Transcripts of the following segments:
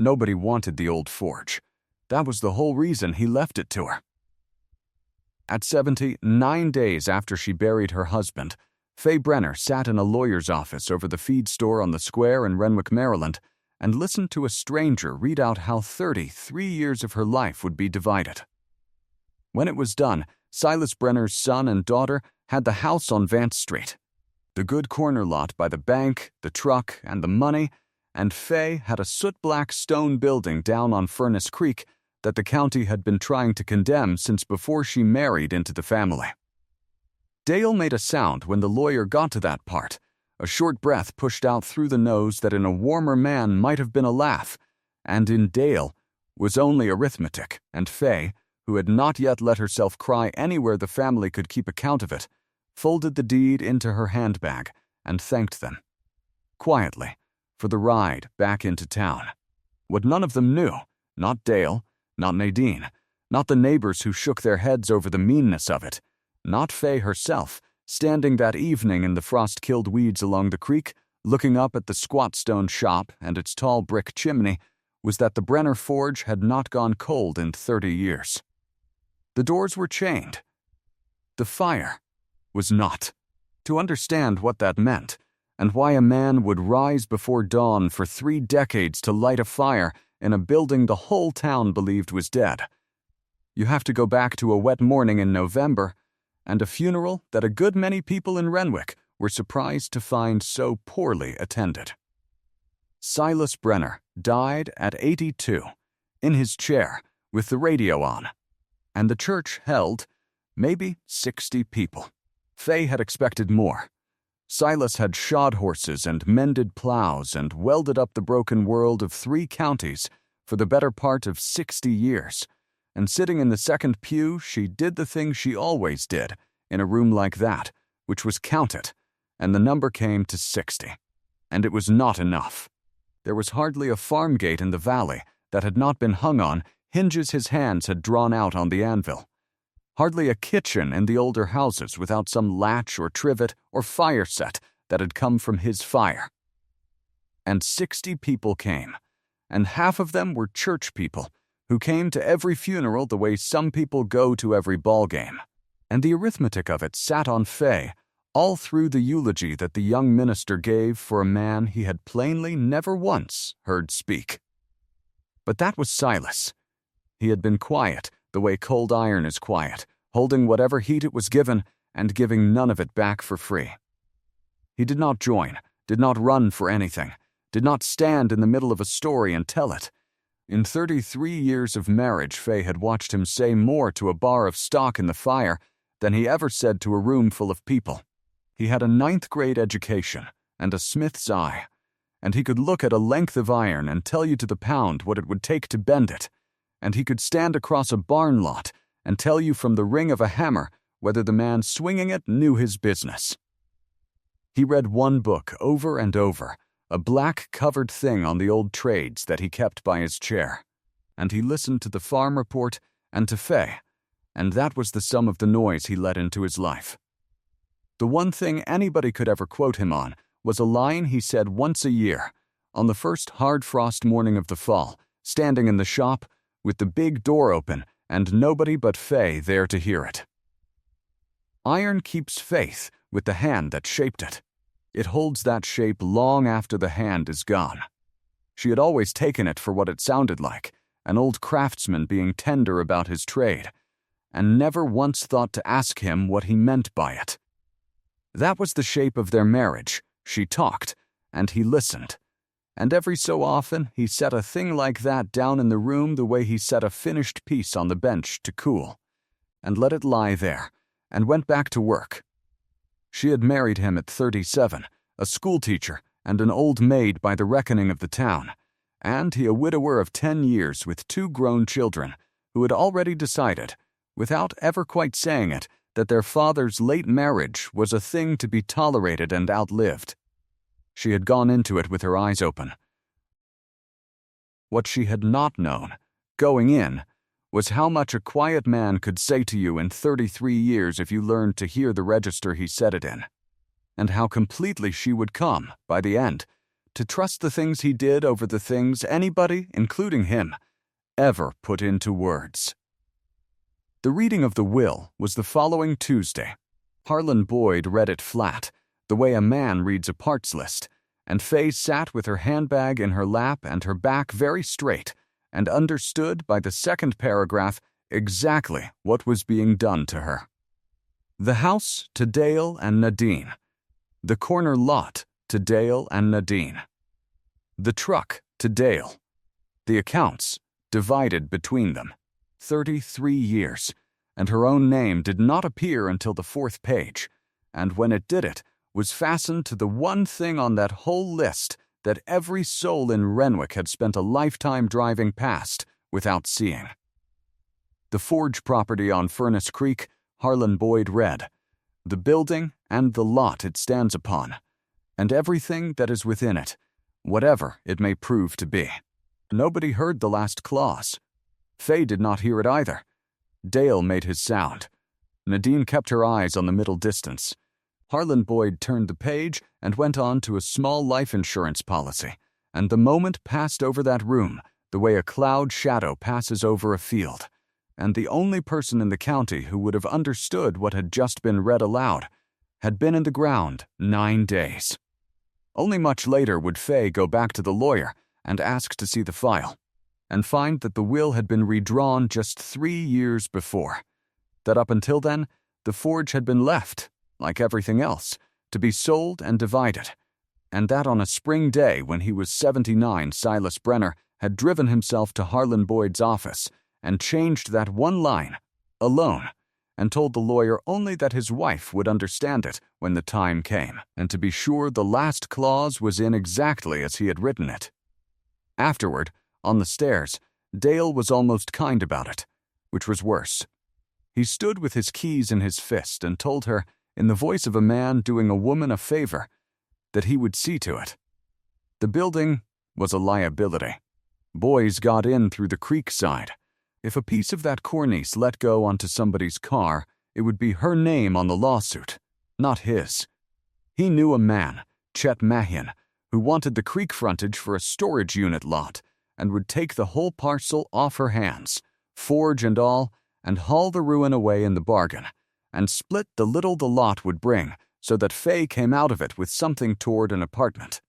Nobody wanted the old forge. That was the whole reason he left it to her. At 70, 9 days after she buried her husband, Faye Brenner sat in a lawyer's office over the feed store on the square in Renwick, Maryland, and listened to a stranger read out how 33 years of her life would be divided. When it was done, Silas Brenner's son and daughter had the house on Vance Street, the good corner lot by the bank, the truck, and the money, and Faye had a soot-black stone building down on Furnace Creek that the county had been trying to condemn since before she married into the family. Dale made a sound when the lawyer got to that part. A short breath pushed out through the nose that in a warmer man might have been a laugh, and in Dale was only arithmetic, and Faye, who had not yet let herself cry anywhere the family could keep account of it, folded the deed into her handbag and thanked them, quietly, for the ride back into town. What none of them knew, not Dale, not Nadine, not the neighbors who shook their heads over the meanness of it, not Faye herself, standing that evening in the frost-killed weeds along the creek, looking up at the squat stone shop and its tall brick chimney, was that the Brenner forge had not gone cold in 30 years. The doors were chained. The fire was not. To understand what that meant, and why a man would rise before dawn for 3 decades to light a fire in a building the whole town believed was dead, you have to go back to a wet morning in November and a funeral that a good many people in Renwick were surprised to find so poorly attended. Silas Brenner died at 82, in his chair, with the radio on, and the church held maybe 60 people. Faye had expected more. Silas had shod horses and mended plows and welded up the broken world of 3 counties for the better part of 60 years, and sitting in the second pew, she did the thing she always did in a room like that, which was count it, and the number came to 60. And it was not enough. There was hardly a farm gate in the valley that had not been hung on hinges his hands had drawn out on the anvil. Hardly a kitchen in the older houses without some latch or trivet or fire set that had come from his fire. And 60 people came, and half of them were church people who came to every funeral the way some people go to every ball game. And the arithmetic of it sat on Faye all through the eulogy that the young minister gave for a man he had plainly never once heard speak. But that was Silas. He had been quiet, the way cold iron is quiet, holding whatever heat it was given and giving none of it back for free. He did not join, did not run for anything, did not stand in the middle of a story and tell it. In 33 years of marriage, Faye had watched him say more to a bar of stock in the fire than he ever said to a room full of people. He had a 9th-grade education and a smith's eye, and he could look at a length of iron and tell you to the pound what it would take to bend it, and he could stand across a barn lot and tell you from the ring of a hammer whether the man swinging it knew his business. He read one book over and over, a black-covered thing on the old trades that he kept by his chair, and he listened to the farm report and to Faye, and that was the sum of the noise he let into his life. The one thing anybody could ever quote him on was a line he said once a year, on the first hard frost morning of the fall, standing in the shop with the big door open and nobody but Faye there to hear it. Iron keeps faith with the hand that shaped it. It holds that shape long after the hand is gone. She had always taken it for what it sounded like, an old craftsman being tender about his trade, and never once thought to ask him what he meant by it. That was the shape of their marriage. She talked, and he listened. And every so often he set a thing like that down in the room the way he set a finished piece on the bench to cool, and let it lie there, and went back to work. She had married him at 37, a schoolteacher and an old maid by the reckoning of the town, and he a widower of 10 years with 2 grown children, who had already decided, without ever quite saying it, that their father's late marriage was a thing to be tolerated and outlived. She had gone into it with her eyes open. What she had not known, going in, was how much a quiet man could say to you in 33 years if you learned to hear the register he said it in, and how completely she would come, by the end, to trust the things he did over the things anybody, including him, ever put into words. The reading of the will was the following Tuesday. Harlan Boyd read it flat, the way a man reads a parts list, and Faye sat with her handbag in her lap and her back very straight, and understood by the second paragraph exactly what was being done to her. The house to Dale and Nadine. The corner lot to Dale and Nadine. The truck to Dale. The accounts divided between them. 33 years, and her own name did not appear until the 4th page, and when it did it, was fastened to the one thing on that whole list that every soul in Renwick had spent a lifetime driving past without seeing. The forge property on Furnace Creek, Harlan Boyd read, the building and the lot it stands upon, and everything that is within it, whatever it may prove to be. Nobody heard the last clause. Faye did not hear it either. Dale made his sound. Nadine kept her eyes on the middle distance. Harlan Boyd turned the page and went on to a small life insurance policy, and the moment passed over that room the way a cloud shadow passes over a field, and the only person in the county who would have understood what had just been read aloud had been in the ground 9 days. Only much later would Faye go back to the lawyer and ask to see the file, and find that the will had been redrawn just 3 years before, that up until then, the forge had been left, like everything else, to be sold and divided, and that on a spring day when he was 79, Silas Brenner had driven himself to Harlan Boyd's office and changed that one line, alone, and told the lawyer only that his wife would understand it when the time came, and to be sure the last clause was in exactly as he had written it. Afterward, on the stairs, Dale was almost kind about it, which was worse. He stood with his keys in his fist and told her, in the voice of a man doing a woman a favor, that he would see to it. The building was a liability. Boys got in through the creek side. If a piece of that cornice let go onto somebody's car, it would be her name on the lawsuit, not his. He knew a man, Chet Mahin, who wanted the creek frontage for a storage unit lot and would take the whole parcel off her hands, forge and all, and haul the ruin away in the bargain, and split the little the lot would bring so that Faye came out of it with something toward an apartment.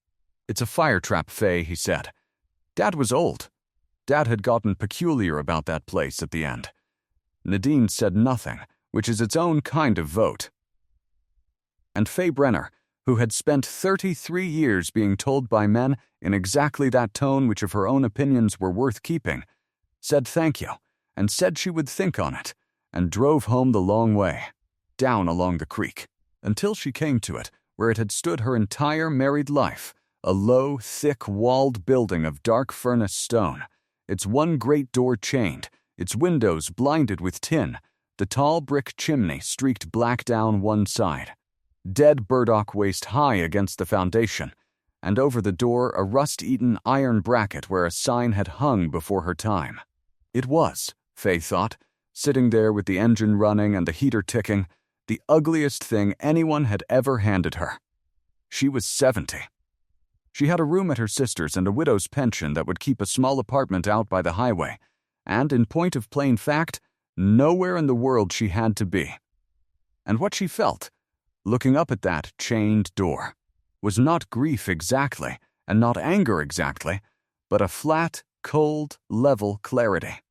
It's a fire trap, Faye, he said. Dad was old. Dad had gotten peculiar about that place at the end. Nadine said nothing, which is its own kind of vote. And Faye Brenner, who had spent 33 years being told by men in exactly that tone which of her own opinions were worth keeping, said thank you, and said she would think on it, and drove home the long way, down along the creek, until she came to it where it had stood her entire married life, a low, thick-walled building of dark furnace stone, its one great door chained, its windows blinded with tin, the tall brick chimney streaked black down one side, dead burdock waist high against the foundation, and over the door a rust-eaten iron bracket where a sign had hung before her time. It was, Faye thought, sitting there with the engine running and the heater ticking, the ugliest thing anyone had ever handed her. She was 70. She had a room at her sister's and a widow's pension that would keep a small apartment out by the highway, and in point of plain fact, nowhere in the world she had to be. And what she felt, looking up at that chained door, was not grief exactly, and not anger exactly, but a flat, cold, level clarity,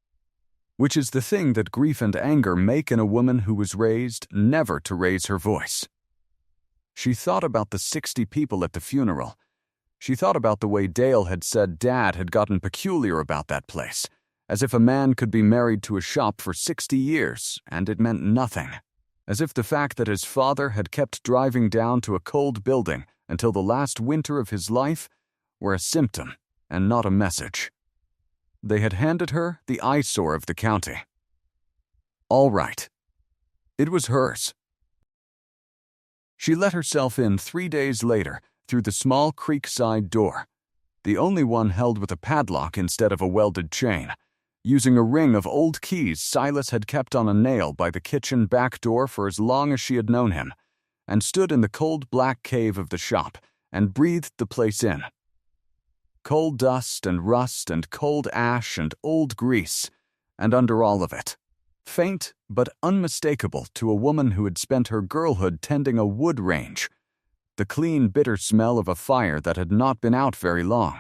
which is the thing that grief and anger make in a woman who was raised never to raise her voice. She thought about the 60 people at the funeral. She thought about the way Dale had said Dad had gotten peculiar about that place, as if a man could be married to a shop for 60 years and it meant nothing, as if the fact that his father had kept driving down to a cold building until the last winter of his life were a symptom and not a message. They had handed her the eyesore of the county. All right. It was hers. She let herself in 3 days later through the small creekside door, the only one held with a padlock instead of a welded chain, using a ring of old keys Silas had kept on a nail by the kitchen back door for as long as she had known him, and stood in the cold black cave of the shop and breathed the place in, Coal dust and rust and cold ash and old grease, and under all of it, faint but unmistakable to a woman who had spent her girlhood tending a wood range, the clean, bitter smell of a fire that had not been out very long.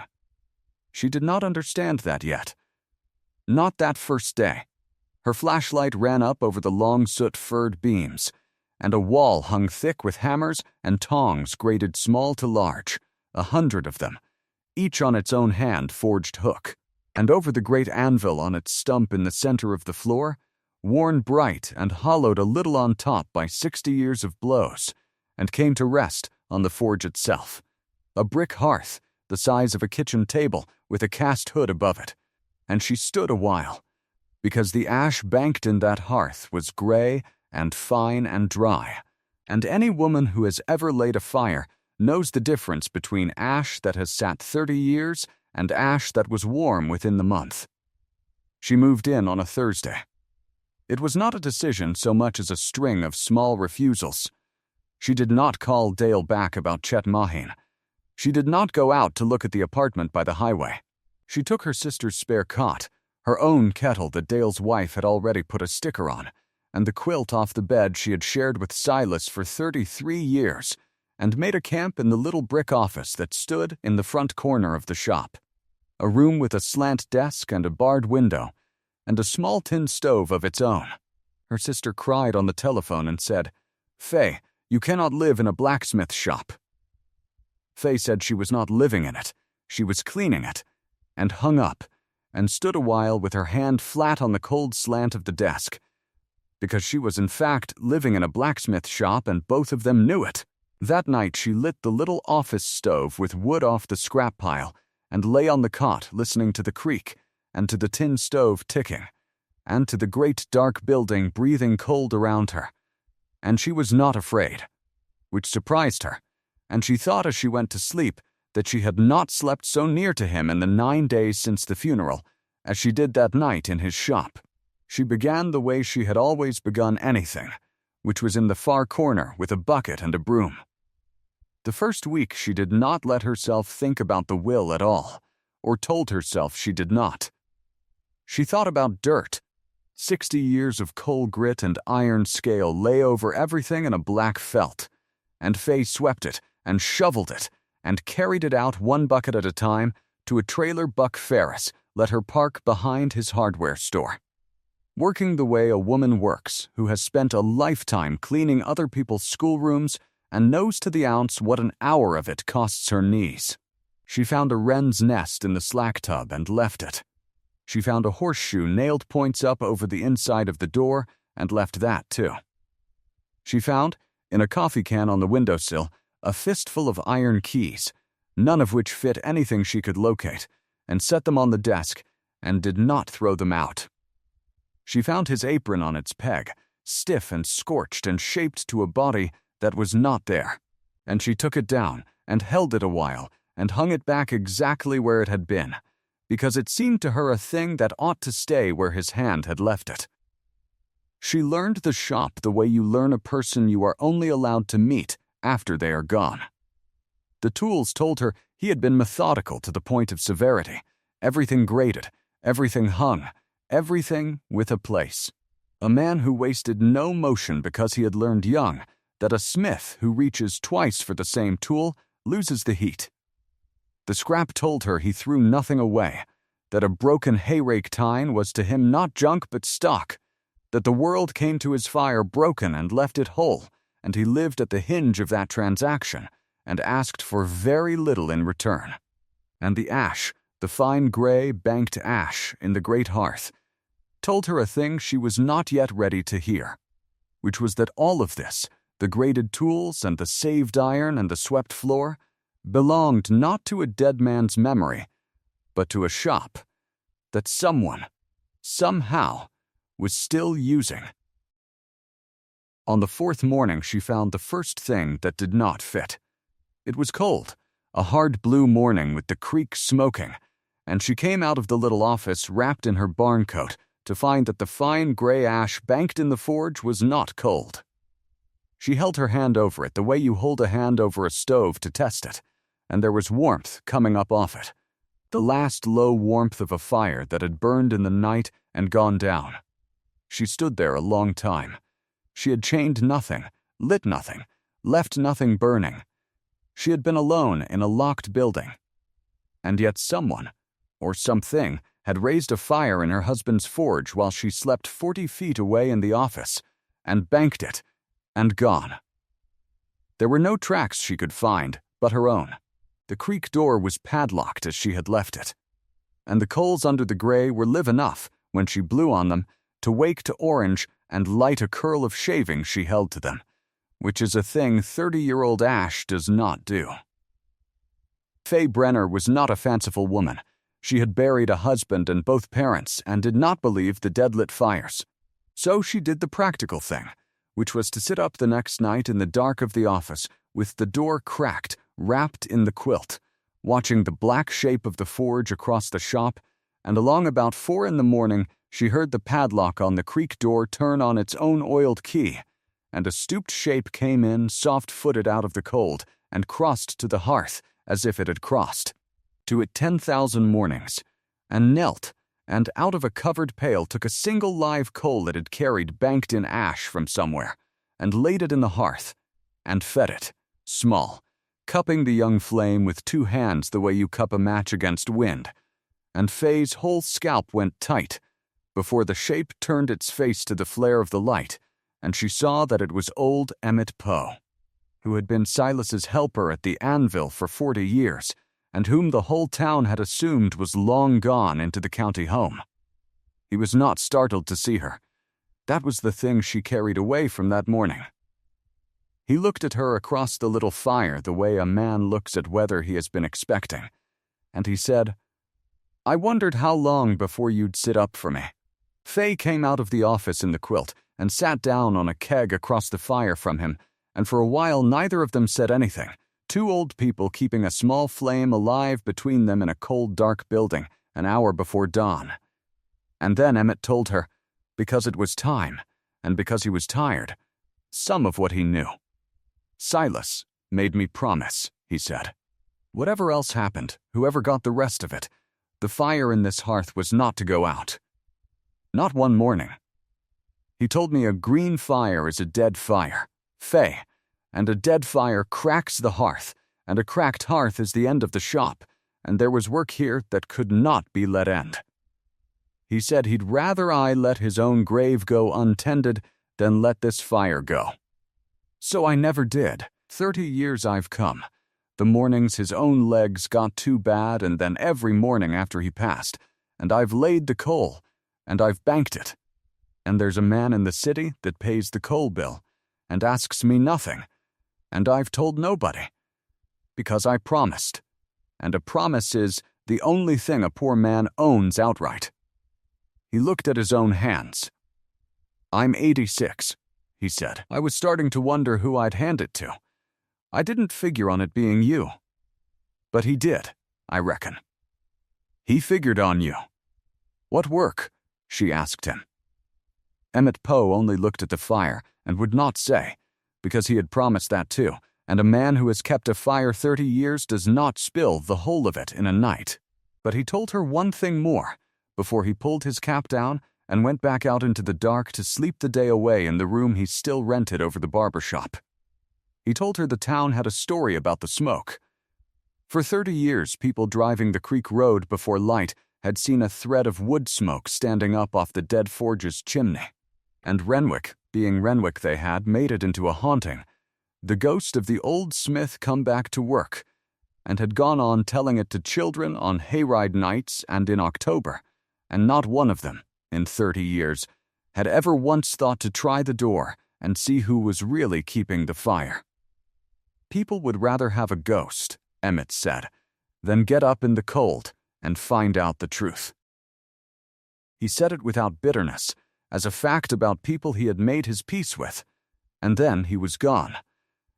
She did not understand that yet. Not that first day. Her flashlight ran up over the long soot-furred beams, and a wall hung thick with hammers and tongs graded small to large, 100 of them, each on its own hand-forged hook, and over the great anvil on its stump in the center of the floor, worn bright and hollowed a little on top by 60 years of blows, and came to rest on the forge itself, a brick hearth the size of a kitchen table with a cast hood above it, and she stood a while, because the ash banked in that hearth was gray and fine and dry, and any woman who has ever laid a fire knows the difference between ash that has sat 30 years and ash that was warm within the month. She moved in on a Thursday. It was not a decision so much as a string of small refusals. She did not call Dale back about Chet Mahin. She did not go out to look at the apartment by the highway. She took her sister's spare cot, her own kettle that Dale's wife had already put a sticker on, and the quilt off the bed she had shared with Silas for 33 years, and made a camp in the little brick office that stood in the front corner of the shop, a room with a slant desk and a barred window, and a small tin stove of its own. Her sister cried on the telephone and said, "Faye, you cannot live in a blacksmith shop." Faye said she was not living in it, she was cleaning it, and hung up, and stood a while with her hand flat on the cold slant of the desk, because she was in fact living in a blacksmith shop and both of them knew it. That night she lit the little office stove with wood off the scrap pile and lay on the cot listening to the creak and to the tin stove ticking and to the great dark building breathing cold around her. And she was not afraid, which surprised her, and she thought as she went to sleep that she had not slept so near to him in the 9 days since the funeral as she did that night in his shop. She began the way she had always begun anything, which was in the far corner with a bucket and a broom. The first week she did not let herself think about the will at all, or told herself she did not. She thought about dirt. 60 years of coal grit and iron scale lay over everything in a black felt, and Faye swept it and shoveled it and carried it out one bucket at a time to a trailer Buck Ferris let her park behind his hardware store. Working the way a woman works who has spent a lifetime cleaning other people's schoolrooms and knows to the ounce what an hour of it costs her knees. She found a wren's nest in the slack tub and left it. She found a horseshoe nailed points up over the inside of the door and left that too. She found, in a coffee can on the windowsill, a fistful of iron keys, none of which fit anything she could locate, and set them on the desk and did not throw them out. She found his apron on its peg, stiff and scorched and shaped to a body that was not there, and she took it down and held it a while and hung it back exactly where it had been, because it seemed to her a thing that ought to stay where his hand had left it. She learned the shop the way you learn a person you are only allowed to meet after they are gone. The tools told her he had been methodical to the point of severity, everything graded, everything hung, everything with a place. A man who wasted no motion because he had learned young that a smith who reaches twice for the same tool loses the heat. The scrap told her he threw nothing away, that a broken hayrake tine was to him not junk but stock, that the world came to his fire broken and left it whole, and he lived at the hinge of that transaction and asked for very little in return. And the ash, the fine gray banked ash in the great hearth, told her a thing she was not yet ready to hear, which was that all of this, the graded tools and the saved iron and the swept floor, belonged not to a dead man's memory, but to a shop that someone, somehow, was still using. On the fourth morning she found the first thing that did not fit. It was cold, a hard blue morning with the creek smoking, and she came out of the little office wrapped in her barn coat to find that the fine gray ash banked in the forge was not cold. She held her hand over it the way you hold a hand over a stove to test it, and there was warmth coming up off it, the last low warmth of a fire that had burned in the night and gone down. She stood there a long time. She had chained nothing, lit nothing, left nothing burning. She had been alone in a locked building. And yet someone, or something, had raised a fire in her husband's forge while she slept 40 feet away in the office, and banked it, and gone. There were no tracks she could find but her own. The creek door was padlocked as she had left it, and the coals under the grate were live enough, when she blew on them, to wake to orange and light a curl of shaving she held to them, which is a thing 30-year-old ash does not do. Fay Brenner was not a fanciful woman. She had buried a husband and both parents and did not believe the dead-lit fires. So she did the practical thing, which was to sit up the next night in the dark of the office with the door cracked, wrapped in the quilt, watching the black shape of the forge across the shop, and along about 4 a.m, she heard the padlock on the creek door turn on its own oiled key, and a stooped shape came in soft-footed out of the cold and crossed to the hearth as if it had crossed to it 10,000 mornings, and knelt, and out of a covered pail took a single live coal it had carried banked in ash from somewhere, and laid it in the hearth, and fed it, small, cupping the young flame with 2 hands the way you cup a match against wind, and Fay's whole scalp went tight before the shape turned its face to the flare of the light, and she saw that it was old Emmett Poe, who had been Silas's helper at the anvil for 40 years, and whom the whole town had assumed was long gone into the county home. He was not startled to see her. That was the thing she carried away from that morning. He looked at her across the little fire the way a man looks at weather he has been expecting, and he said, "I wondered how long before you'd sit up for me." Fay came out of the office in the quilt and sat down on a keg across the fire from him, and for a while neither of them said anything, 2 old people keeping a small flame alive between them in a cold, dark building an hour before dawn. And then Emmett told her, because it was time, and because he was tired, some of what he knew. "Silas made me promise," he said. "Whatever else happened, whoever got the rest of it, the fire in this hearth was not to go out. Not one morning. He told me a green fire is a dead fire, Fay, and a dead fire cracks the hearth, and a cracked hearth is the end of the shop, and there was work here that could not be let end. He said he'd rather I let his own grave go untended than let this fire go. So I never did. 30 years I've come. The mornings his own legs got too bad, and then every morning after he passed, and I've laid the coal, and I've banked it. And there's a man in the city that pays the coal bill, and asks me nothing, and I've told nobody, because I promised, and a promise is the only thing a poor man owns outright." He looked at his own hands. "I'm 86, he said. "I was starting to wonder who I'd hand it to. I didn't figure on it being you. But he did, I reckon. He figured on you." "What work?" she asked him. Emmett Poe only looked at the fire and would not say, because he had promised that too, and a man who has kept a fire 30 years does not spill the whole of it in a night. But he told her one thing more before he pulled his cap down and went back out into the dark to sleep the day away in the room he still rented over the barber shop. He told her the town had a story about the smoke. For 30 years, people driving the creek road before light had seen a thread of wood smoke standing up off the dead forge's chimney. And Renwick, being Renwick they had, made it into a haunting. The ghost of the old smith come back to work, and had gone on telling it to children on hayride nights and in October, and not one of them, in 30 years, had ever once thought to try the door and see who was really keeping the fire. People would rather have a ghost, Emmett said, than get up in the cold and find out the truth. He said it without bitterness, as a fact about people he had made his peace with, and then he was gone,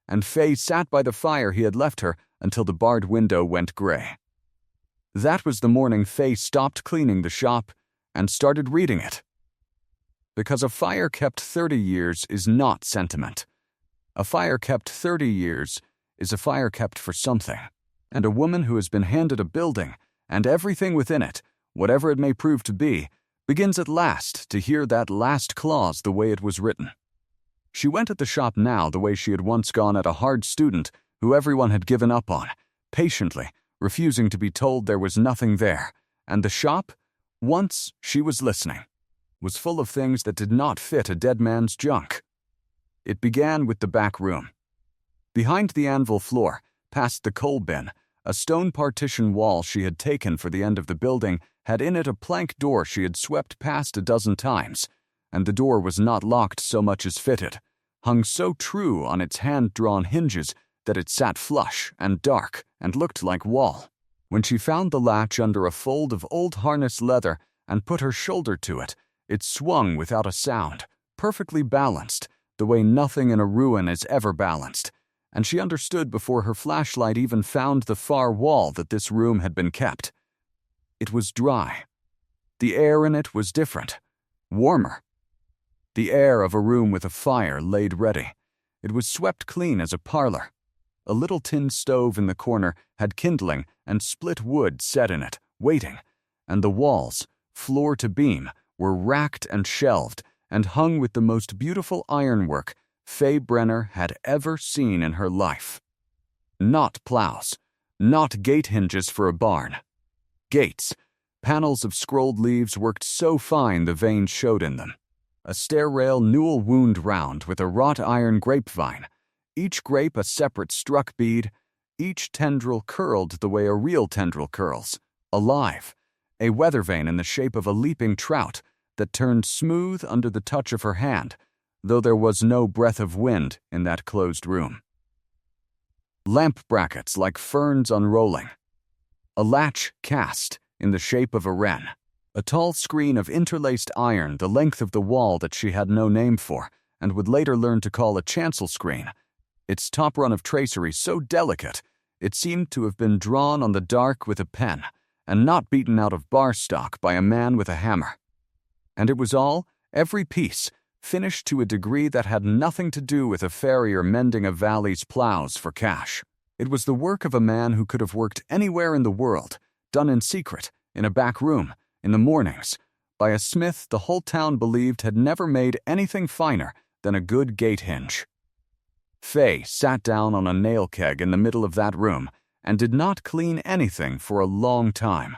and Fay sat by the fire he had left her until the barred window went gray. That was the morning Fay stopped cleaning the shop and started reading it. Because a fire kept 30 years is not sentiment. A fire kept 30 years is a fire kept for something, and a woman who has been handed a building and everything within it, whatever it may prove to be, begins at last to hear that last clause the way it was written. She went at the shop now the way she had once gone at a hard student who everyone had given up on, patiently, refusing to be told there was nothing there, and the shop, once she was listening, was full of things that did not fit a dead man's junk. It began with the back room. Behind the anvil floor, past the coal bin, a stone partition wall she had taken for the end of the building had in it a plank door she had swept past a dozen times, and the door was not locked so much as fitted, hung so true on its hand-drawn hinges that it sat flush and dark and looked like wall. When she found the latch under a fold of old harness leather and put her shoulder to it, it swung without a sound, perfectly balanced, the way nothing in a ruin is ever balanced, and she understood before her flashlight even found the far wall that this room had been kept. It was dry. The air in it was different, warmer. The air of a room with a fire laid ready. It was swept clean as a parlor. A little tin stove in the corner had kindling and split wood set in it, waiting, and the walls, floor to beam, were racked and shelved and hung with the most beautiful ironwork Faye Brenner had ever seen in her life. Not plows, not gate hinges for a barn. Gates, panels of scrolled leaves worked so fine the veins showed in them. A stair rail newel wound round with a wrought iron grapevine, each grape a separate struck bead, each tendril curled the way a real tendril curls, alive, a weather vane in the shape of a leaping trout that turned smooth under the touch of her hand, though there was no breath of wind in that closed room. Lamp brackets like ferns unrolling. A latch cast in the shape of a wren. A tall screen of interlaced iron the length of the wall that she had no name for, and would later learn to call a chancel screen. Its top run of tracery so delicate, it seemed to have been drawn on the dark with a pen, and not beaten out of bar stock by a man with a hammer. And it was all, every piece, finished to a degree that had nothing to do with a farrier mending a valley's plows for cash. It was the work of a man who could have worked anywhere in the world, done in secret, in a back room, in the mornings, by a smith the whole town believed had never made anything finer than a good gate hinge. Faye sat down on a nail keg in the middle of that room and did not clean anything for a long time.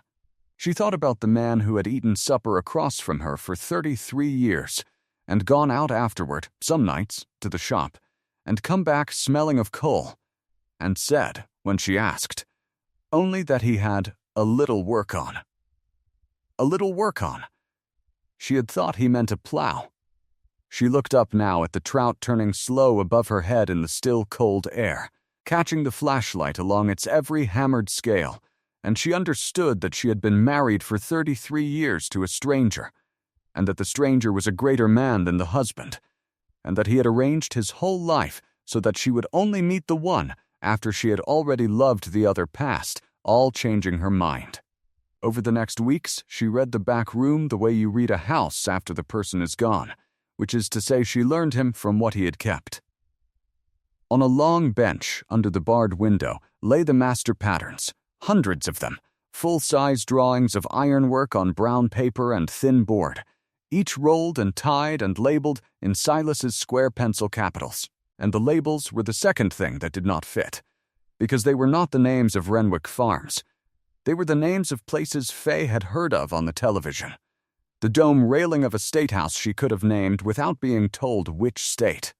She thought about the man who had eaten supper across from her for 33 years and gone out afterward, some nights, to the shop, and come back smelling of coal, and said, when she asked, only that he had a little work on. A little work on. She had thought he meant a plow. She looked up now at the trout turning slow above her head in the still cold air, catching the flashlight along its every hammered scale, and she understood that she had been married for 33 years to a stranger, and that the stranger was a greater man than the husband, and that he had arranged his whole life so that she would only meet the one after she had already loved the other past, all changing her mind. Over the next weeks, she read the back room the way you read a house after the person is gone, which is to say she learned him from what he had kept. On a long bench under the barred window lay the master patterns, hundreds of them, full-size drawings of ironwork on brown paper and thin board, each rolled and tied and labeled in Silas's square pencil capitals, and the labels were the second thing that did not fit, because they were not the names of Renwick farms. They were the names of places Faye had heard of on the television. The dome railing of a state house she could have named without being told which state.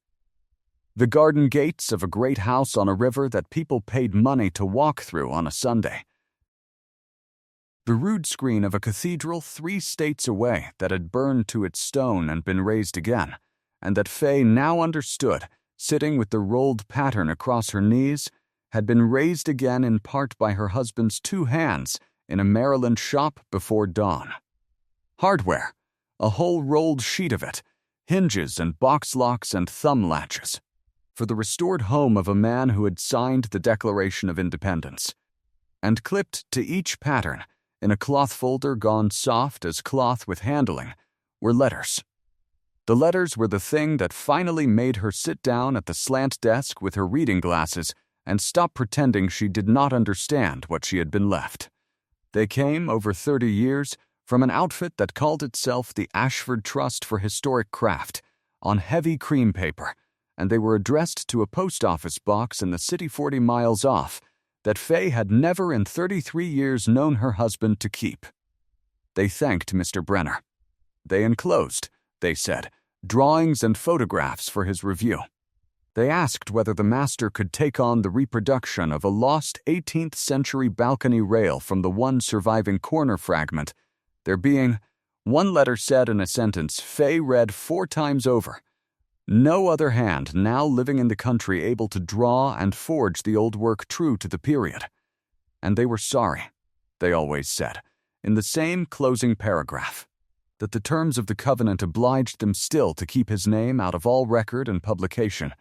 The garden gates of a great house on a river that people paid money to walk through on a Sunday. The rood screen of a cathedral 3 states away that had burned to its stone and been raised again, and that Faye now understood, sitting with the rolled pattern across her knees, had been raised again in part by her husband's 2 hands in a Maryland shop before dawn. Hardware, a whole rolled sheet of it, hinges and box locks and thumb latches, for the restored home of a man who had signed the Declaration of Independence, and clipped to each pattern, in a cloth folder gone soft as cloth with handling, were letters. The letters were the thing that finally made her sit down at the slant desk with her reading glasses and stop pretending she did not understand what she had been left. They came, over 30 years, from an outfit that called itself the Ashford Trust for Historic Craft, on heavy cream paper, and they were addressed to a post office box in the city 40 miles off that Fay had never in 33 years known her husband to keep. They thanked Mr. Brenner. They enclosed, they said, drawings and photographs for his review. They asked whether the master could take on the reproduction of a lost 18th century balcony rail from the one surviving corner fragment, there being, one letter said in a sentence Fay read 4 times over, no other hand now living in the country able to draw and forge the old work true to the period. And they were sorry, they always said, in the same closing paragraph, that the terms of the covenant obliged them still to keep his name out of all record and publication,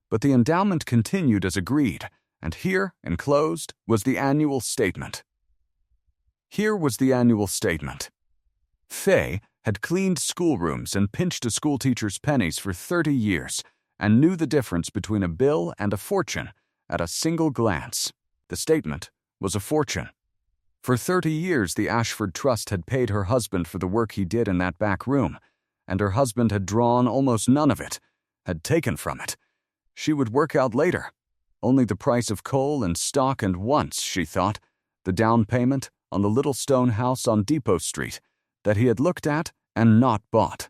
but the endowment continued as agreed, and here, enclosed, was the annual statement. Here was the annual statement. Fay had cleaned schoolrooms and pinched a schoolteacher's pennies for 30 years and knew the difference between a bill and a fortune at a single glance. The statement was a fortune. For 30 years, the Ashford Trust had paid her husband for the work he did in that back room, and her husband had drawn almost none of it, had taken from it. She would work out later. Only the price of coal and stock, and once, she thought, the down payment on the little stone house on Depot Street that he had looked at and not bought,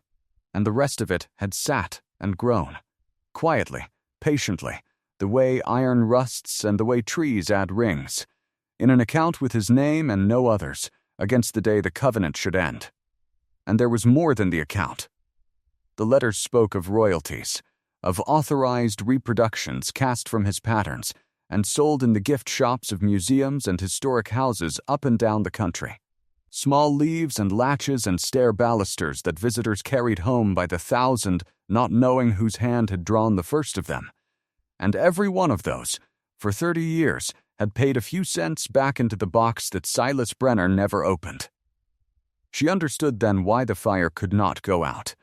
and the rest of it had sat and grown, quietly, patiently, the way iron rusts and the way trees add rings, in an account with his name and no others, against the day the covenant should end. And there was more than the account. The letters spoke of royalties, of authorized reproductions cast from his patterns and sold in the gift shops of museums and historic houses up and down the country. Small leaves and latches and stair balusters that visitors carried home by the thousand, not knowing whose hand had drawn the first of them. And every one of those, for 30 years, had paid a few cents back into the box that Silas Brenner never opened. She understood then why the fire could not go out.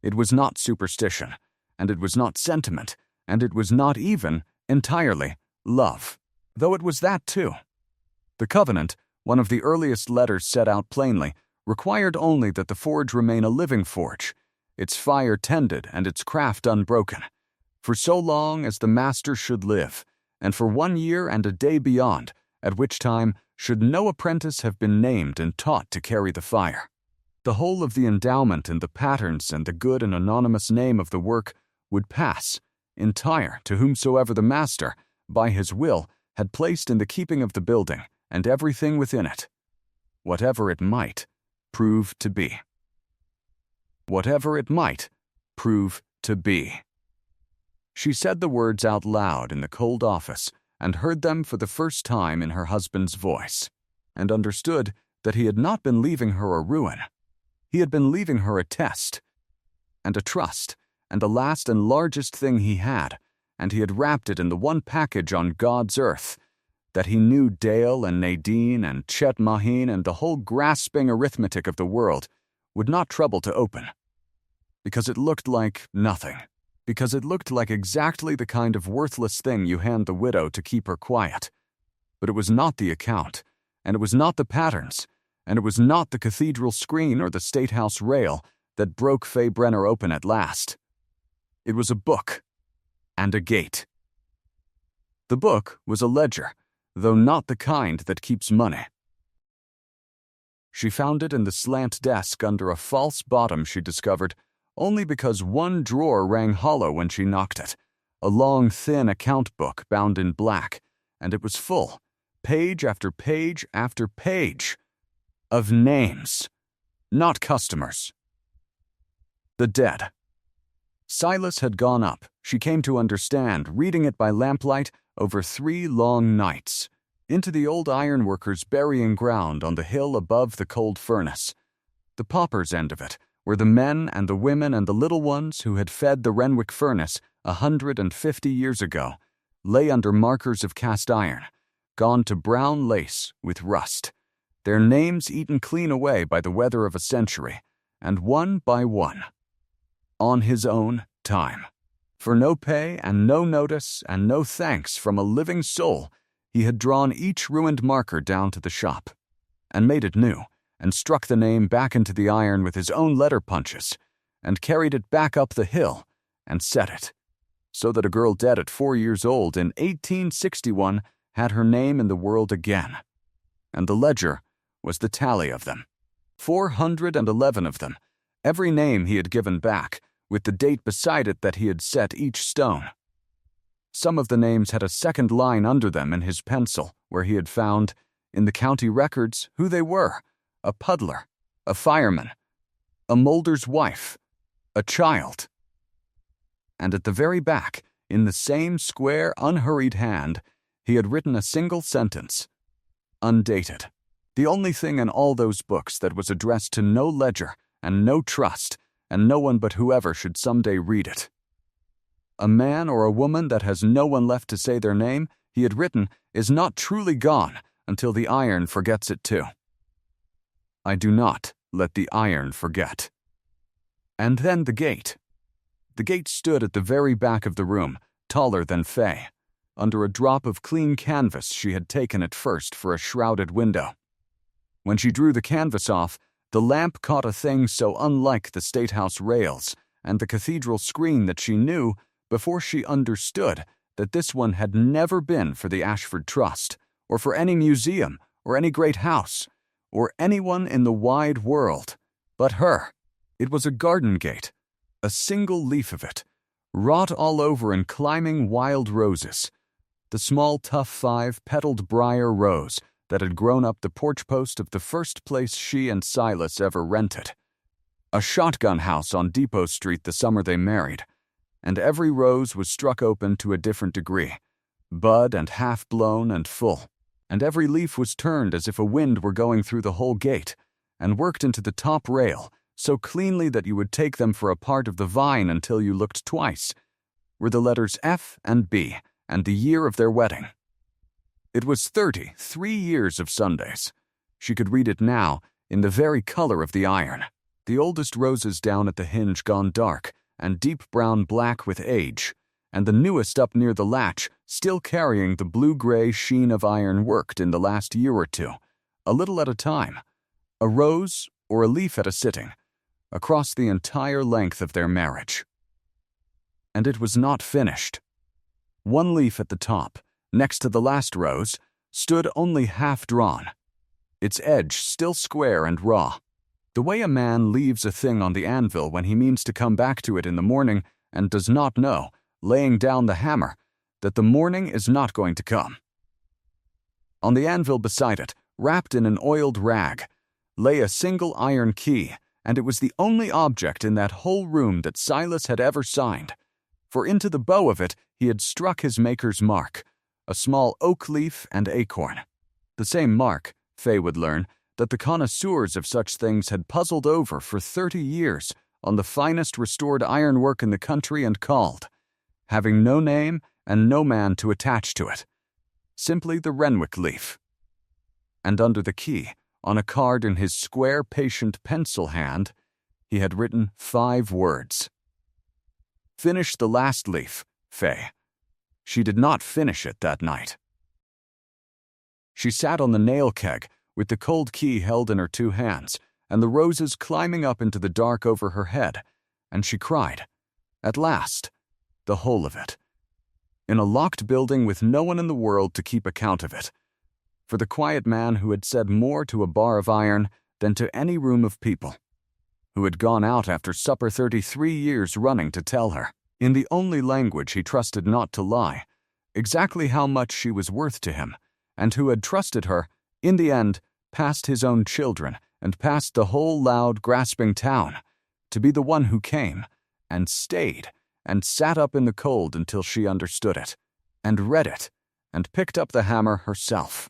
It was not superstition, and it was not sentiment, and it was not even, entirely, love, though it was that too. The covenant, one of the earliest letters set out plainly, required only that the forge remain a living forge, its fire tended and its craft unbroken, for so long as the master should live, and for 1 year and a day beyond, at which time should no apprentice have been named and taught to carry the fire. The whole of the endowment and the patterns and the good and anonymous name of the work would pass, entire, to whomsoever the master, by his will, had placed in the keeping of the building and everything within it, whatever it might prove to be. Whatever it might prove to be. She said the words out loud in the cold office and heard them for the first time in her husband's voice, and understood that he had not been leaving her a ruin. He had been leaving her a test, and a trust, and the last and largest thing he had, and he had wrapped it in the one package on God's earth that he knew Dale and Nadine and Chet Maheen and the whole grasping arithmetic of the world would not trouble to open, because it looked like nothing. Because it looked like exactly the kind of worthless thing you hand the widow to keep her quiet. But it was not the account, and it was not the patterns, and it was not the cathedral screen or the State House rail that broke Fay Brenner open at last. It was a book, and a gate. The book was a ledger, though not the kind that keeps money. She found it in the slant desk under a false bottom she discovered only because one drawer rang hollow when she knocked it, a long, thin account book bound in black, and it was full, page after page after page, of names, not customers. The dead. Silas had gone up, she came to understand, reading it by lamplight over 3 long nights, into the old ironworkers' burying ground on the hill above the cold furnace, the paupers' end of it, where the men and the women and the little ones who had fed the Renwick furnace 150 years ago lay under markers of cast iron, gone to brown lace with rust, their names eaten clean away by the weather of a century, and one by one, on his own time. For no pay and no notice and no thanks from a living soul, he had drawn each ruined marker down to the shop. and made it new, and struck the name back into the iron with his own letter punches, and carried it back up the hill, and set it, so that a girl dead at 4 years old in 1861 had her name in the world again. And the ledger was the tally of them. 411 of them, every name he had given back, with the date beside it that he had set each stone. Some of the names had a second line under them in his pencil, where he had found, in the county records, who they were: a puddler, a fireman, a moulder's wife, a child. And at the very back, in the same square, unhurried hand, he had written a single sentence, undated. The only thing in all those books that was addressed to no ledger and no trust, and no one but whoever should someday read it. A man or a woman that has no one left to say their name, he had written, is not truly gone until the iron forgets it too. I do not let the iron forget. And then the gate. The gate stood at the very back of the room, taller than Fay, under a drop of clean canvas she had taken at first for a shrouded window. When she drew the canvas off, the lamp caught a thing so unlike the State House rails and the cathedral screen that she knew, before she understood, that this one had never been for the Ashford Trust, or for any museum, or any great house, or anyone in the wide world, but her. It was a garden gate, a single leaf of it, wrought all over in climbing wild roses, the small tough 5-petaled briar rose that had grown up the porch post of the first place she and Silas ever rented, a shotgun house on Depot Street the summer they married, and every rose was struck open to a different degree, bud and half-blown and full, and every leaf was turned as if a wind were going through the whole gate, and worked into the top rail so cleanly that you would take them for a part of the vine until you looked twice, were the letters F and B and the year of their wedding. It was 33 years of Sundays. She could read it now, in the very color of the iron, the oldest roses down at the hinge gone dark and deep brown black with age, and the newest up near the latch still carrying the blue-gray sheen of iron worked in the last year or two, a little at a time, a rose or a leaf at a sitting, across the entire length of their marriage. And it was not finished. One leaf at the top, next to the last rose, stood only half drawn, its edge still square and raw, the way a man leaves a thing on the anvil when he means to come back to it in the morning and does not know, laying down the hammer, that the morning is not going to come. On the anvil beside it, wrapped in an oiled rag, lay a single iron key, and it was the only object in that whole room that Silas had ever signed, for into the bow of it he had struck his maker's mark, a small oak leaf and acorn, the same mark, Fay would learn, that the connoisseurs of such things had puzzled over for 30 years on the finest restored ironwork in the country and called, having no name and no man to attach to it, simply the Renwick leaf. And under the key, on a card in his square, patient pencil hand, he had written 5 words. Finish the last leaf, Fay. She did not finish it that night. She sat on the nail keg, with the cold key held in her 2 hands, and the roses climbing up into the dark over her head, and she cried, at last, the whole of it, in a locked building with no one in the world to keep account of it, for the quiet man who had said more to a bar of iron than to any room of people, who had gone out after supper 33 years running to tell her, in the only language he trusted not to lie, exactly how much she was worth to him, and who had trusted her, in the end, past his own children and past the whole loud, grasping town, to be the one who came, and stayed, and sat up in the cold until she understood it, and read it, and picked up the hammer herself.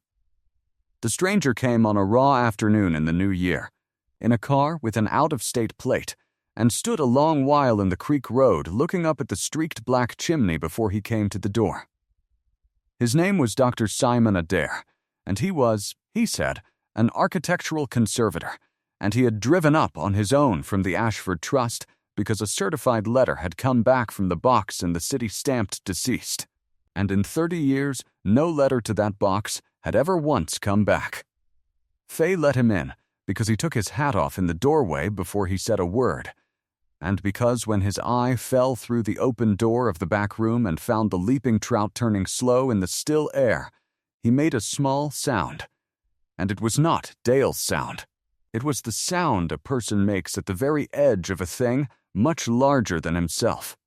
The stranger came on a raw afternoon in the new year, in a car with an out-of-state plate, and stood a long while in the creek road looking up at the streaked black chimney before he came to the door. His name was Dr. Simon Adair, and he was, he said, an architectural conservator, and he had driven up on his own from the Ashford Trust because a certified letter had come back from the box in the city stamped deceased, and in 30 years no letter to that box had ever once come back. Fay let him in because he took his hat off in the doorway before he said a word, and because when his eye fell through the open door of the back room and found the leaping trout turning slow in the still air, he made a small sound. And it was not Dale's sound. It was the sound a person makes at the very edge of a thing much larger than himself.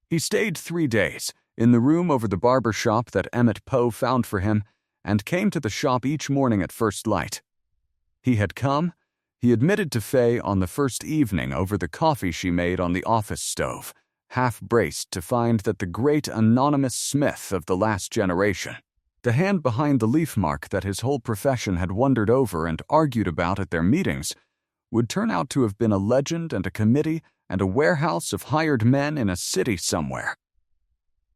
He stayed 3 days in the room over the barber shop that Emmett Poe found for him, and came to the shop each morning at first light. He had come, he admitted to Fay on the first evening over the coffee she made on the office stove, half-braced to find that the great anonymous Smith of the last generation, the hand behind the leaf mark that his whole profession had wondered over and argued about at their meetings, would turn out to have been a legend and a committee and a warehouse of hired men in a city somewhere.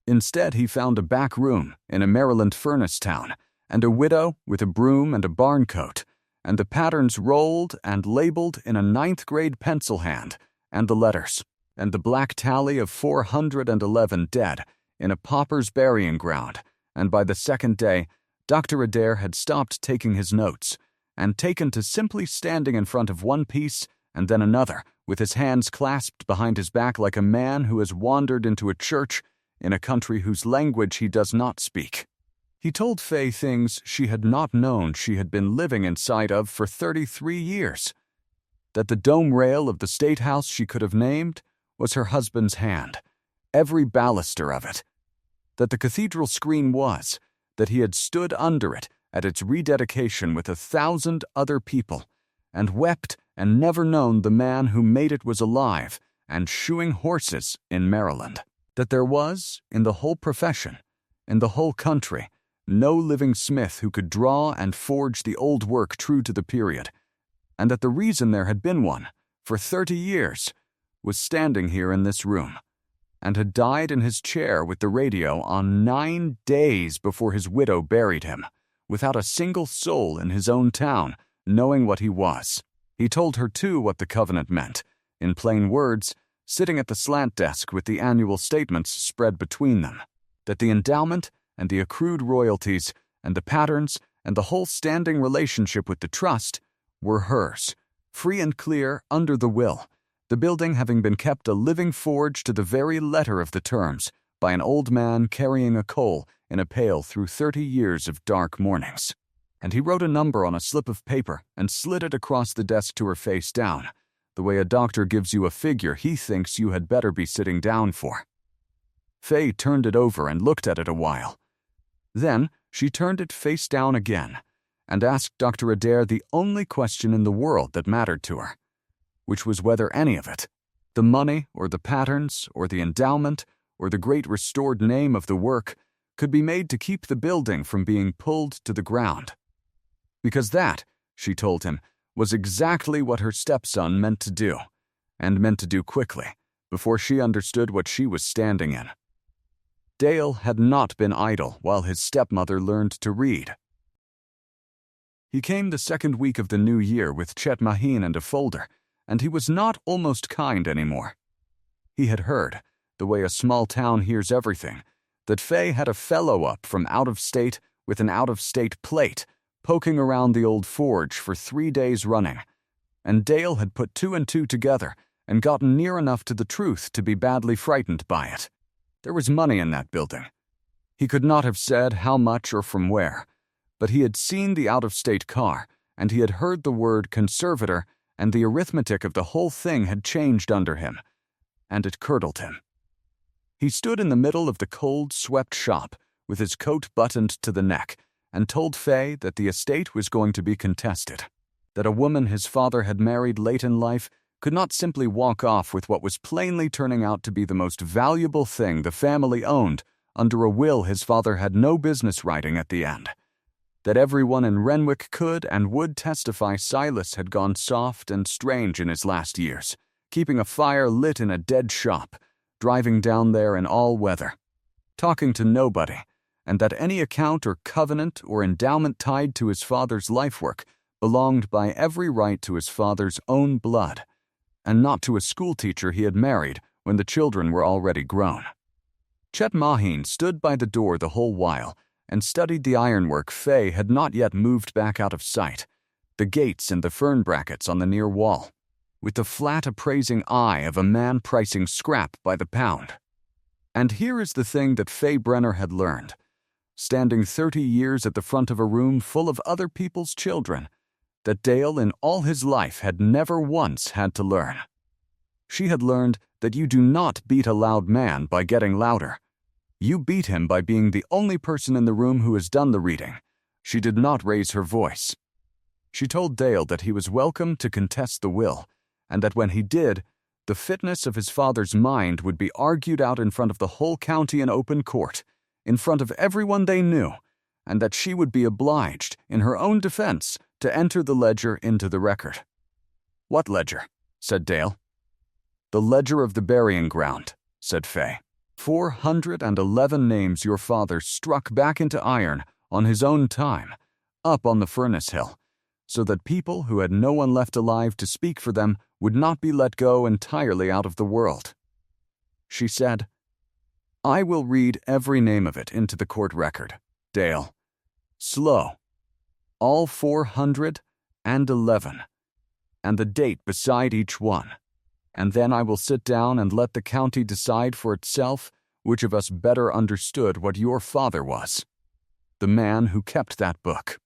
Instead, he found a back room in a Maryland furnace town, and a widow with a broom and a barn coat, and the patterns rolled and labeled in a 9th-grade pencil hand, and the letters, and the black tally of 411 dead in a pauper's burying ground, and by the second day, Dr. Adair had stopped taking his notes, and taken to simply standing in front of one piece and then another, with his hands clasped behind his back like a man who has wandered into a church in a country whose language he does not speak. He told Fay things she had not known she had been living inside of for 33 years. That the dome rail of the State House she could have named was her husband's hand, every baluster of it. That the cathedral screen was, that he had stood under it at its rededication with 1,000 other people, and wept and never known the man who made it was alive and shoeing horses in Maryland. That there was, in the whole profession, in the whole country, no living smith who could draw and forge the old work true to the period, and that the reason there had been one, for 30 years, was standing here in this room, and had died in his chair with the radio on 9 days before his widow buried him, without a single soul in his own town knowing what he was. He told her, too, what the covenant meant, in plain words, sitting at the slant desk with the annual statements spread between them, that the endowment and the accrued royalties and the patterns and the whole standing relationship with the trust were hers, free and clear under the will, the building having been kept a living forge to the very letter of the terms by an old man carrying a coal in a pail through 30 years of dark mornings. And he wrote a number on a slip of paper and slid it across the desk to her face down, the way a doctor gives you a figure he thinks you had better be sitting down for. Fay turned it over and looked at it a while. Then she turned it face down again and asked Dr. Adair the only question in the world that mattered to her, which was whether any of it, the money or the patterns or the endowment or the great restored name of the work, could be made to keep the building from being pulled to the ground. Because that, she told him, was exactly what her stepson meant to do, and meant to do quickly, before she understood what she was standing in. Dale had not been idle while his stepmother learned to read. He came the second week of the new year with Chet Maheen and a folder, and he was not almost kind anymore. He had heard, the way a small town hears everything, that Fay had a fellow up from out of state with an out-of-state plate poking around the old forge for 3 days running, and Dale had put 2 and 2 together and gotten near enough to the truth to be badly frightened by it. There was money in that building. He could not have said how much or from where, but he had seen the out-of-state car, and he had heard the word conservator, and the arithmetic of the whole thing had changed under him, and it curdled him. He stood in the middle of the cold, swept shop, with his coat buttoned to the neck, and told Fay that the estate was going to be contested, that a woman his father had married late in life could not simply walk off with what was plainly turning out to be the most valuable thing the family owned under a will his father had no business writing at the end, that everyone in Renwick could and would testify Silas had gone soft and strange in his last years, keeping a fire lit in a dead shop, driving down there in all weather, talking to nobody, and that any account or covenant or endowment tied to his father's life work belonged by every right to his father's own blood, and not to a schoolteacher he had married when the children were already grown. Chet Maheen stood by the door the whole while and studied the ironwork Fay had not yet moved back out of sight, the gates and the fern brackets on the near wall, with the flat appraising eye of a man pricing scrap by the pound. And here is the thing that Faye Brenner had learned, standing 30 years at the front of a room full of other people's children, that Dale in all his life had never once had to learn. She had learned that you do not beat a loud man by getting louder. You beat him by being the only person in the room who has done the reading. She did not raise her voice. She told Dale that he was welcome to contest the will, and that when he did, the fitness of his father's mind would be argued out in front of the whole county in open court, in front of everyone they knew, and that she would be obliged, in her own defense, to enter the ledger into the record. "What ledger?" said Dale. "The ledger of the burying ground," said Faye. 411 names your father struck back into iron on his own time, up on the furnace hill, so that people who had no one left alive to speak for them would not be let go entirely out of the world. She said, "I will read every name of it into the court record, Dale. Slow. All 411, and the date beside each one. And then I will sit down and let the county decide for itself which of us better understood what your father was. The man who kept that book.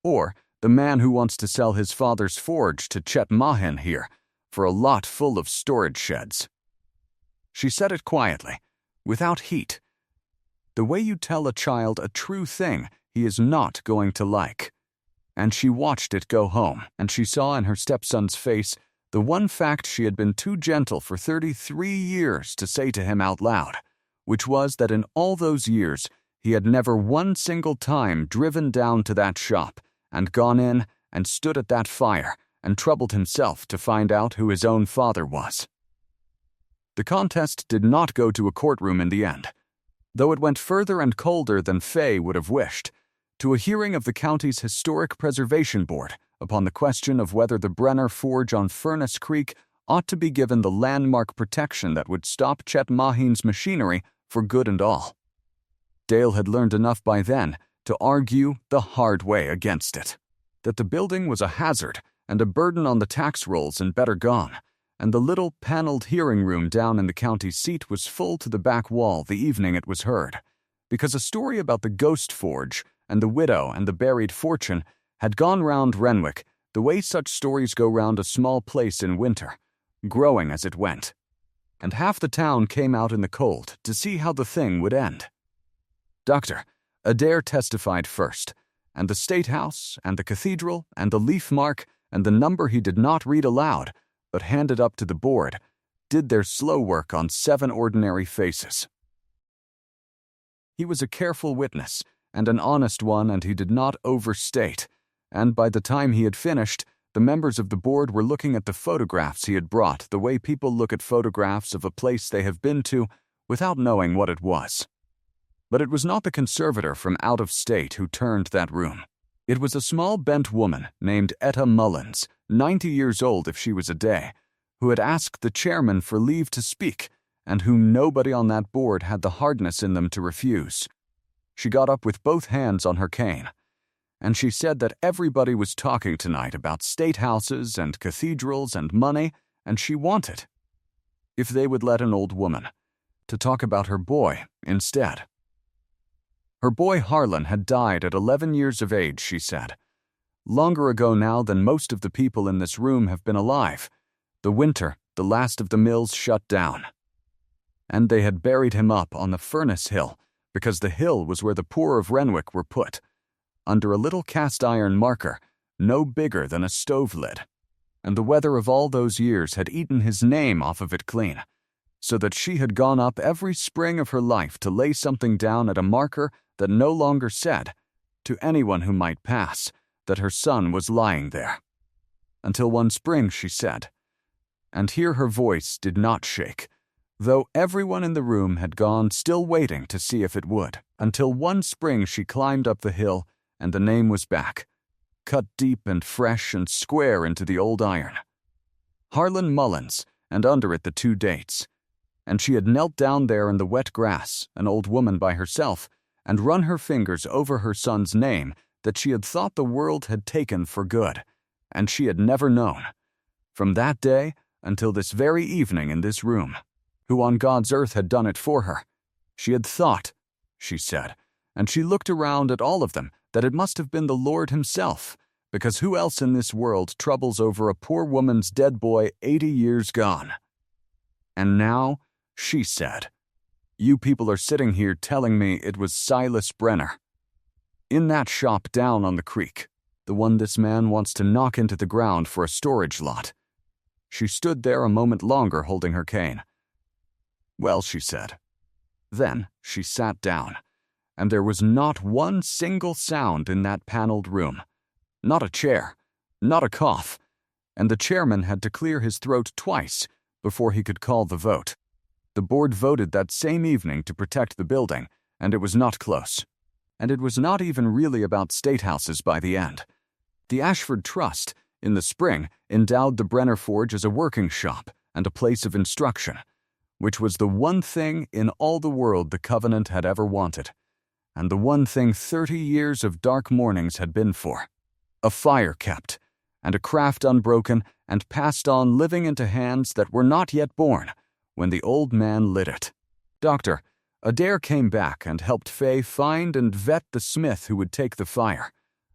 Or the man who wants to sell his father's forge to Chet Mahin here for a lot full of storage sheds." She said it quietly, without heat. The way you tell a child a true thing he is not going to like. And she watched it go home, and she saw in her stepson's face the one fact she had been too gentle for 33 years to say to him out loud, which was that in all those years he had never one single time driven down to that shop and gone in and stood at that fire and troubled himself to find out who his own father was. The contest did not go to a courtroom in the end, though it went further and colder than Faye would have wished, to a hearing of the county's Historic Preservation Board upon the question of whether the Brenner Forge on Furnace Creek ought to be given the landmark protection that would stop Chet Mahin's machinery for good and all. Dale had learned enough by then to argue the hard way against it, that the building was a hazard and a burden on the tax rolls and better gone, and the little paneled hearing room down in the county seat was full to the back wall the evening it was heard, because a story about the ghost forge and the widow and the buried fortune had gone round Renwick the way such stories go round a small place in winter, growing as it went, and half the town came out in the cold to see how the thing would end. Dr. Adair testified first, and the State House and the cathedral and the leaf mark and the number he did not read aloud, but handed up to the board, did their slow work on 7 ordinary faces. He was a careful witness, and an honest one, and he did not overstate, and by the time he had finished, the members of the board were looking at the photographs he had brought the way people look at photographs of a place they have been to without knowing what it was. But it was not the conservator from out of state who turned that room. It was a small bent woman named Etta Mullins, 90 years old if she was a day, who had asked the chairman for leave to speak, and whom nobody on that board had the hardness in them to refuse. She got up with both hands on her cane, and she said that everybody was talking tonight about state houses and cathedrals and money, and she wanted, if they would let an old woman, to talk about her boy instead. Her boy Harlan had died at 11 years of age, she said. Longer ago now than most of the people in this room have been alive. The winter, the last of the mills shut down. And they had buried him up on the furnace hill, because the hill was where the poor of Renwick were put, under a little cast-iron marker, no bigger than a stove lid. And the weather of all those years had eaten his name off of it clean, so that she had gone up every spring of her life to lay something down at a marker that no longer said, to anyone who might pass, that her son was lying there. Until one spring, she said, and here her voice did not shake, though everyone in the room had gone still waiting to see if it would, until one spring she climbed up the hill, and the name was back, cut deep and fresh and square into the old iron. Harlan Mullins, and under it the 2 dates. And she had knelt down there in the wet grass, an old woman by herself, and run her fingers over her son's name that she had thought the world had taken for good, and she had never known, from that day until this very evening in this room, who on God's earth had done it for her. She had thought, she said, and she looked around at all of them, that it must have been the Lord himself, because who else in this world troubles over a poor woman's dead boy 80 years gone? And now, she said, you people are sitting here telling me it was Silas Brenner. In that shop down on the creek, the one this man wants to knock into the ground for a storage lot. She stood there a moment longer holding her cane. Well, she said. Then she sat down, and there was not one single sound in that paneled room. Not a chair, not a cough, and the chairman had to clear his throat twice before he could call the vote. The board voted that same evening to protect the building, and it was not close. And it was not even really about statehouses by the end. The Ashford Trust, in the spring, endowed the Brenner Forge as a working shop and a place of instruction, which was the one thing in all the world the Covenant had ever wanted, and the one thing 30 years of dark mornings had been for. A fire kept, and a craft unbroken and passed on living into hands that were not yet born when the old man lit it. Dr. Adair came back and helped Fay find and vet the smith who would take the fire,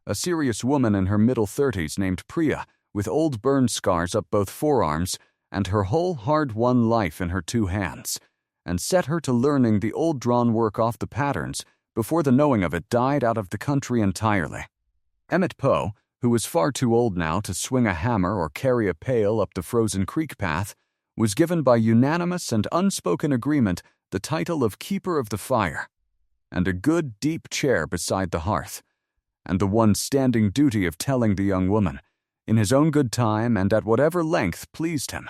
a serious woman in her middle 30s named Priya, with old burn scars up both forearms and her whole hard-won life in her 2 hands, and set her to learning the old drawn work off the patterns before the knowing of it died out of the country entirely. Emmett Poe, who was far too old now to swing a hammer or carry a pail up the frozen creek path, was given by unanimous and unspoken agreement the title of Keeper of the Fire, and a good deep chair beside the hearth, and the one standing duty of telling the young woman, in his own good time and at whatever length pleased him,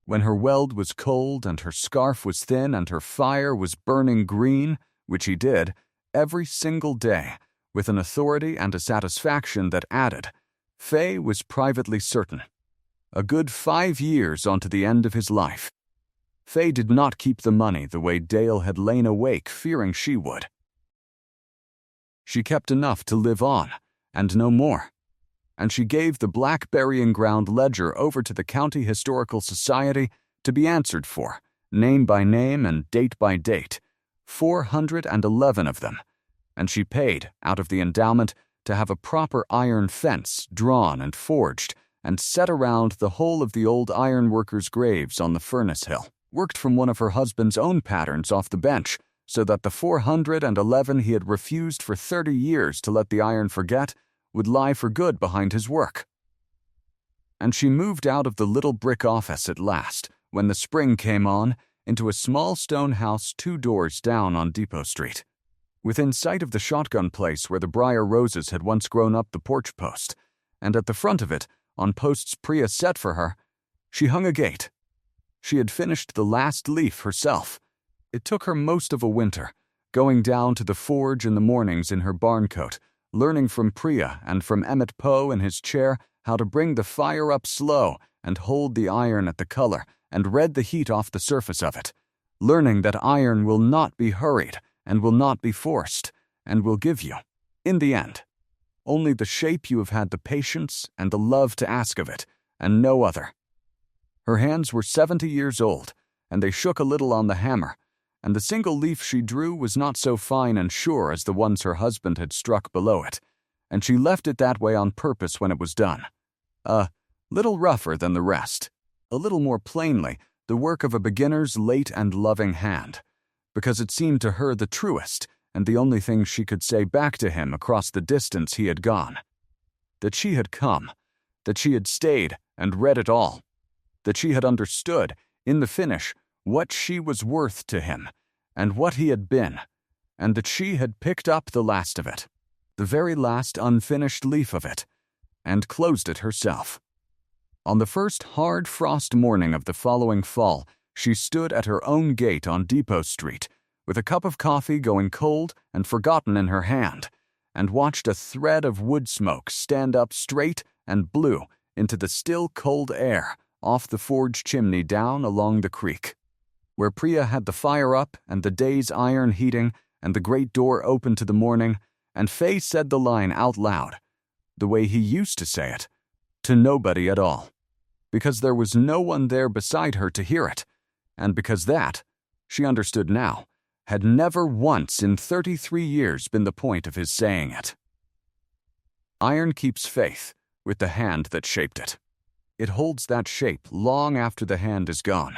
when her weld was cold and her scarf was thin and her fire was burning green, which he did, every single day, with an authority and a satisfaction that added, Fay was privately certain, a good 5 years onto the end of his life. Fay did not keep the money the way Dale had lain awake fearing she would. She kept enough to live on, and no more, and she gave the Black Burying Ground ledger over to the County Historical Society to be answered for, name by name and date by date, 411 of them, and she paid, out of the endowment, to have a proper iron fence drawn and forged and set around the whole of the old ironworkers' graves on the furnace hill, worked from one of her husband's own patterns off the bench, so that the 411 he had refused for 30 years to let the iron forget would lie for good behind his work. And she moved out of the little brick office at last, when the spring came on, into a small stone house 2 doors down on Depot Street, within sight of the shotgun place where the briar roses had once grown up the porch post, and at the front of it, on posts Priya set for her, she hung a gate. She had finished the last leaf herself. It took her most of a winter, going down to the forge in the mornings in her barn coat, learning from Priya and from Emmett Poe in his chair how to bring the fire up slow and hold the iron at the color and red the heat off the surface of it, learning that iron will not be hurried and will not be forced, and will give you, in the end, only the shape you have had the patience and the love to ask of it, and no other. Her hands were 70 years old, and they shook a little on the hammer, and the single leaf she drew was not so fine and sure as the ones her husband had struck below it, and she left it that way on purpose when it was done. A little rougher than the rest, a little more plainly the work of a beginner's late and loving hand, because it seemed to her the truest and the only thing she could say back to him across the distance he had gone. That she had come, that she had stayed and read it all, that she had understood, in the finish, what she was worth to him, and what he had been, and that she had picked up the last of it, the very last unfinished leaf of it, and closed it herself. On the first hard frost morning of the following fall, she stood at her own gate on Depot Street, with a cup of coffee going cold and forgotten in her hand, and watched a thread of wood smoke stand up straight and blue into the still cold air off the forge chimney down along the creek, where Priya had the fire up and the day's iron heating and the great door open to the morning, and Faye said the line out loud, the way he used to say it, to nobody at all, because there was no one there beside her to hear it, and because that, she understood now, had never once in 33 years been the point of his saying it. Iron keeps faith with the hand that shaped it. It holds that shape long after the hand is gone.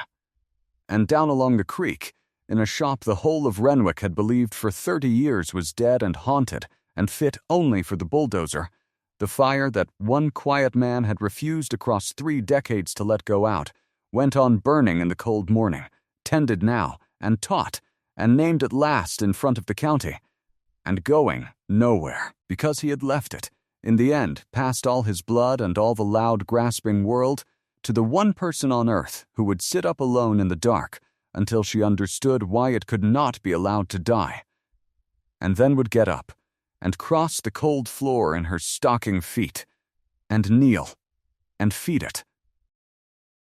And down along the creek, in a shop the whole of Renwick had believed for 30 years was dead and haunted and fit only for the bulldozer, the fire that one quiet man had refused across 3 decades to let go out went on burning in the cold morning, tended now and taught and named at last in front of the county, and going nowhere because he had left it, in the end, past all his blood and all the loud grasping world, to the one person on earth who would sit up alone in the dark until she understood why it could not be allowed to die, and then would get up and cross the cold floor in her stocking feet, and kneel, and feed it,